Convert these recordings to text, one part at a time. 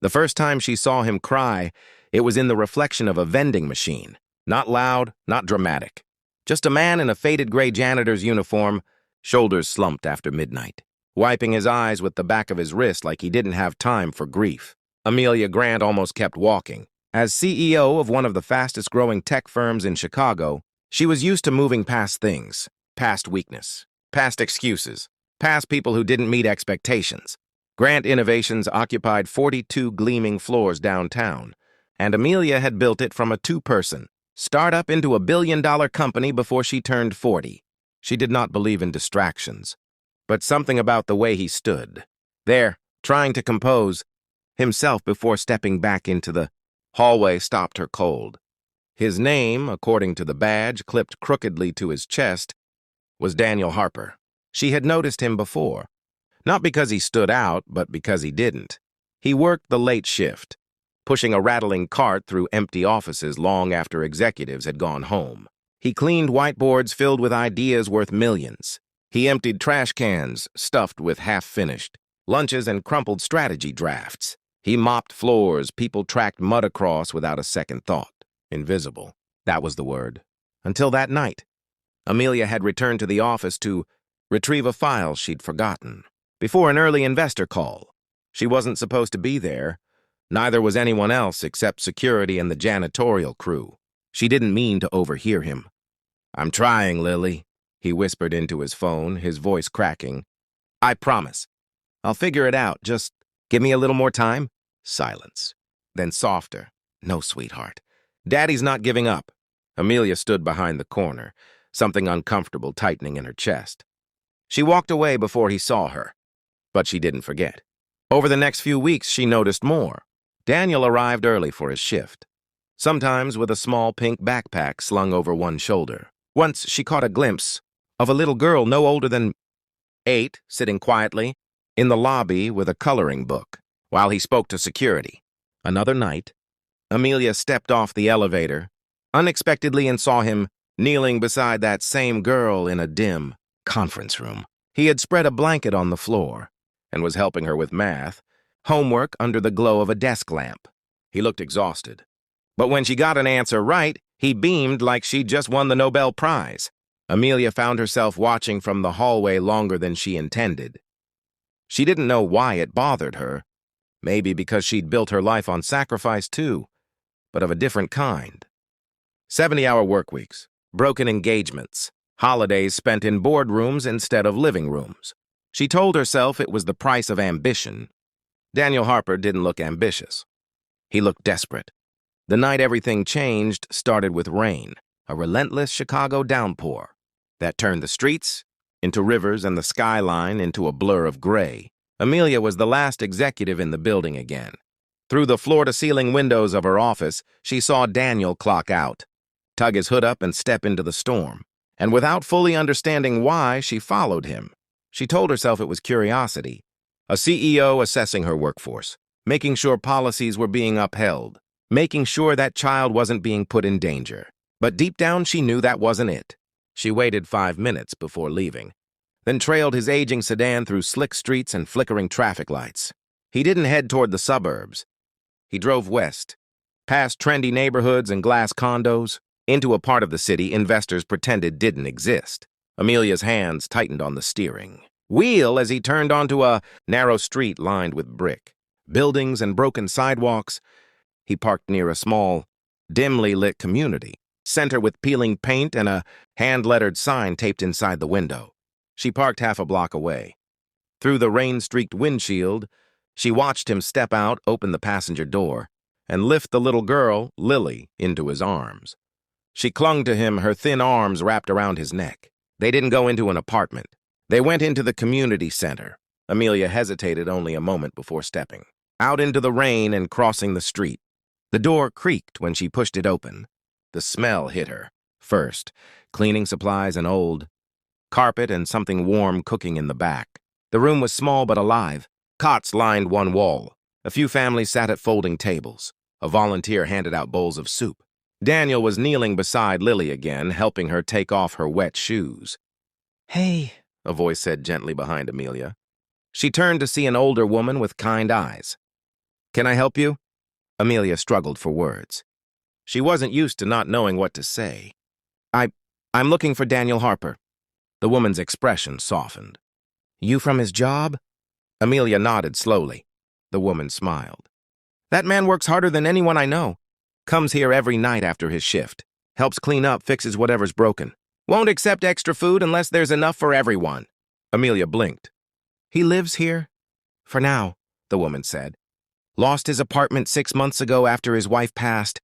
The first time she saw him cry, it was in the reflection of a vending machine. Not loud, not dramatic. Just a man in a faded gray janitor's uniform, shoulders slumped after midnight, wiping his eyes with the back of his wrist like he didn't have time for grief. Amelia Grant almost kept walking. As CEO of one of the fastest-growing tech firms in Chicago, she was used to moving past things, past weakness, past excuses, past people who didn't meet expectations. Grant Innovations occupied 42 gleaming floors downtown, and Amelia had built it from a two-person startup into a billion-dollar company before she turned 40. She did not believe in distractions, but something about the way he stood, there, trying to compose himself before stepping back into the hallway, stopped her cold. His name, according to the badge clipped crookedly to his chest, was Daniel Harper. She had noticed him before, not because he stood out, but because he didn't. He worked the late shift, pushing a rattling cart through empty offices long after executives had gone home. He cleaned whiteboards filled with ideas worth millions. He emptied trash cans stuffed with half-finished lunches and crumpled strategy drafts. He mopped floors people tracked mud across without a second thought. Invisible, that was the word. Until that night, Amelia had returned to the office to retrieve a file she'd forgotten. Before an early investor call. She wasn't supposed to be there. Neither was anyone else except security and the janitorial crew. She didn't mean to overhear him. "I'm trying, Lily," he whispered into his phone, his voice cracking. "I promise. I'll figure it out. Just give me a little more time." Silence. Then softer. "No, sweetheart. Daddy's not giving up." Amelia stood behind the corner, something uncomfortable tightening in her chest. She walked away before he saw her, but she didn't forget. Over the next few weeks, she noticed more. Daniel arrived early for his shift, sometimes with a small pink backpack slung over one shoulder. Once she caught a glimpse of a little girl no older than 8 sitting quietly in the lobby with a coloring book while he spoke to security. Another night, Amelia stepped off the elevator unexpectedly and saw him kneeling beside that same girl in a dim conference room. He had spread a blanket on the floor and was helping her with math, homework under the glow of a desk lamp. He looked exhausted. But when she got an answer right, he beamed like she'd just won the Nobel Prize. Amelia found herself watching from the hallway longer than she intended. She didn't know why it bothered her. Maybe because she'd built her life on sacrifice too, but of a different kind. 70-hour work weeks, broken engagements, holidays spent in boardrooms instead of living rooms. She told herself it was the price of ambition. Daniel Harper didn't look ambitious. He looked desperate. The night everything changed started with rain, a relentless Chicago downpour that turned the streets into rivers and the skyline into a blur of gray. Amelia was the last executive in the building again. Through the floor-to-ceiling windows of her office, she saw Daniel clock out, tug his hood up and step into the storm. And without fully understanding why, she followed him. She told herself it was curiosity. A CEO assessing her workforce, making sure policies were being upheld, making sure that child wasn't being put in danger. But deep down, she knew that wasn't it. She waited 5 minutes before leaving, then trailed his aging sedan through slick streets and flickering traffic lights. He didn't head toward the suburbs. He drove west, past trendy neighborhoods and glass condos, into a part of the city investors pretended didn't exist. Amelia's hands tightened on the steering wheel as he turned onto a narrow street lined with brick, buildings and broken sidewalks. He parked near a small, dimly lit community center with peeling paint and a hand-lettered sign taped inside the window. She parked half a block away. Through the rain-streaked windshield, she watched him step out, open the passenger door, and lift the little girl, Lily, into his arms. She clung to him, her thin arms wrapped around his neck. They didn't go into an apartment. They went into the community center. Amelia hesitated only a moment before stepping out into the rain and crossing the street. The door creaked when she pushed it open. The smell hit her. First, cleaning supplies and old carpet and something warm cooking in the back. The room was small but alive. Cots lined one wall. A few families sat at folding tables. A volunteer handed out bowls of soup. Daniel was kneeling beside Lily again, helping her take off her wet shoes. "Hey," a voice said gently behind Amelia. She turned to see an older woman with kind eyes. Can I help you? Amelia struggled for words. She wasn't used to not knowing what to say. I'm looking for Daniel Harper. The woman's expression softened. You from his job? Amelia nodded slowly. The woman smiled. That man works harder than anyone I know. Comes here every night after his shift. Helps clean up, fixes whatever's broken. Won't accept extra food unless there's enough for everyone. Amelia blinked. He lives here? For now, the woman said. Lost his apartment 6 months ago after his wife passed.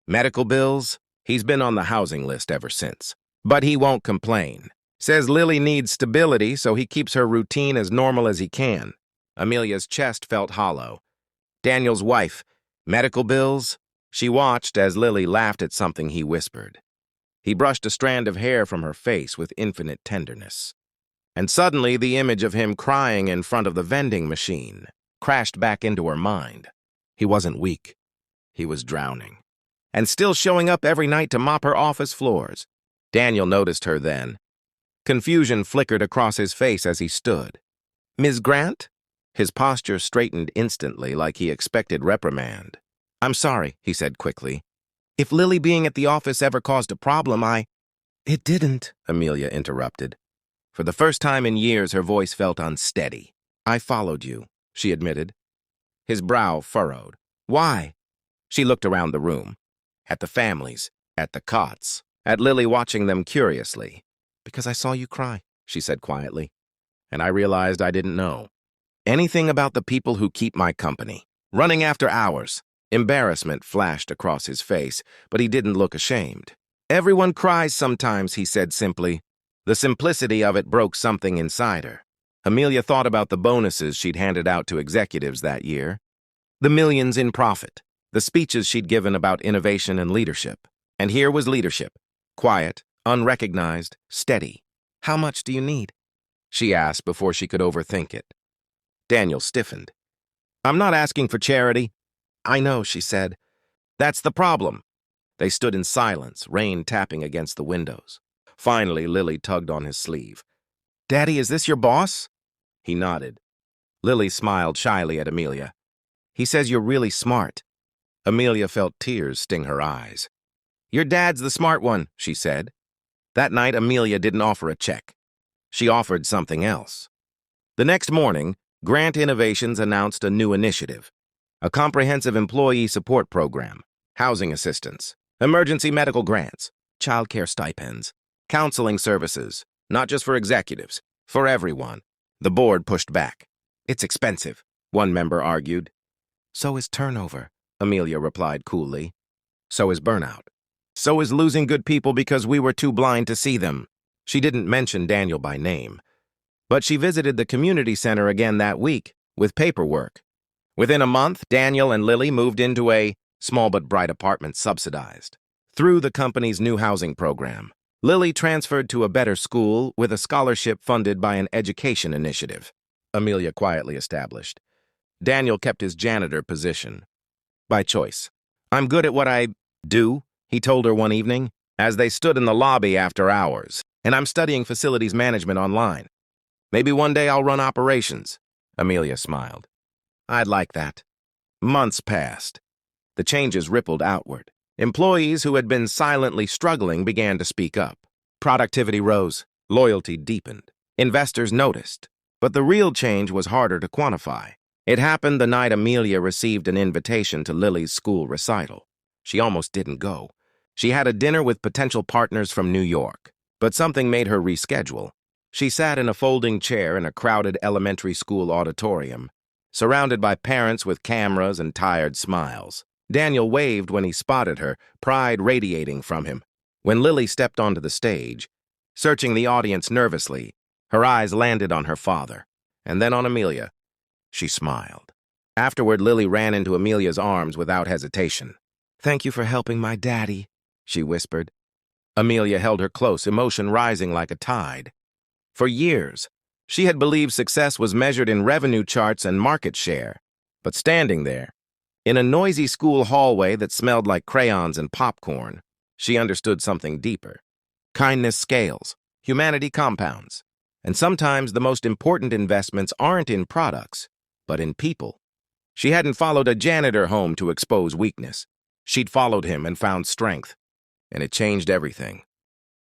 Medical bills? He's been on the housing list ever since. But he won't complain. Says Lily needs stability, so he keeps her routine as normal as he can. Amelia's chest felt hollow. Daniel's wife. Medical bills? She watched as Lily laughed at something he whispered. He brushed a strand of hair from her face with infinite tenderness. And suddenly the image of him crying in front of the vending machine crashed back into her mind. He wasn't weak. He was drowning. And still showing up every night to mop her office floors. Daniel noticed her then. Confusion flickered across his face as he stood. Ms. Grant? His posture straightened instantly like he expected reprimand. I'm sorry, he said quickly. If Lily being at the office ever caused a problem, It didn't, Amelia interrupted. For the first time in years, her voice felt unsteady. I followed you, she admitted. His brow furrowed. Why? She looked around the room. At the families, at the cots, at Lily watching them curiously. Because I saw you cry, she said quietly. And I realized I didn't know anything about the people who keep my company. Running after hours. Embarrassment flashed across his face, but he didn't look ashamed. Everyone cries sometimes, he said simply. The simplicity of it broke something inside her. Amelia thought about the bonuses she'd handed out to executives that year. The millions in profit. The speeches she'd given about innovation and leadership. And here was leadership. Quiet, unrecognized, steady. How much do you need? She asked before she could overthink it. Daniel stiffened. I'm not asking for charity. I know, she said. That's the problem. They stood in silence, rain tapping against the windows. Finally, Lily tugged on his sleeve. Daddy, is this your boss? He nodded. Lily smiled shyly at Amelia. He says you're really smart. Amelia felt tears sting her eyes. Your dad's the smart one, she said. That night, Amelia didn't offer a check. She offered something else. The next morning, Grant Innovations announced a new initiative. A comprehensive employee support program, housing assistance, emergency medical grants, childcare stipends, counseling services, not just for executives, for everyone. The board pushed back. It's expensive, one member argued. So is turnover, Amelia replied coolly. So is burnout. So is losing good people because we were too blind to see them. She didn't mention Daniel by name. But she visited the community center again that week with paperwork. Within a month, Daniel and Lily moved into a small but bright apartment subsidized. Through the company's new housing program, Lily transferred to a better school with a scholarship funded by an education initiative. Amelia quietly established. Daniel kept his janitor position. By choice. I'm good at what I do, he told her one evening, as they stood in the lobby after hours, and I'm studying facilities management online. Maybe one day I'll run operations. Amelia smiled. I'd like that. Months passed. The changes rippled outward. Employees who had been silently struggling began to speak up. Productivity rose. Loyalty deepened. Investors noticed. But the real change was harder to quantify. It happened the night Amelia received an invitation to Lily's school recital. She almost didn't go. She had a dinner with potential partners from New York, but something made her reschedule. She sat in a folding chair in a crowded elementary school auditorium, surrounded by parents with cameras and tired smiles. Daniel waved when he spotted her, pride radiating from him. When Lily stepped onto the stage, searching the audience nervously, her eyes landed on her father, and then on Amelia. She smiled. Afterward, Lily ran into Amelia's arms without hesitation. Thank you for helping my daddy, she whispered. Amelia held her close, emotion rising like a tide. For years, she had believed success was measured in revenue charts and market share. But standing there, in a noisy school hallway that smelled like crayons and popcorn, she understood something deeper. Kindness scales, humanity compounds, and sometimes the most important investments aren't in products, but in people. She hadn't followed a janitor home to expose weakness. She'd followed him and found strength, and it changed everything.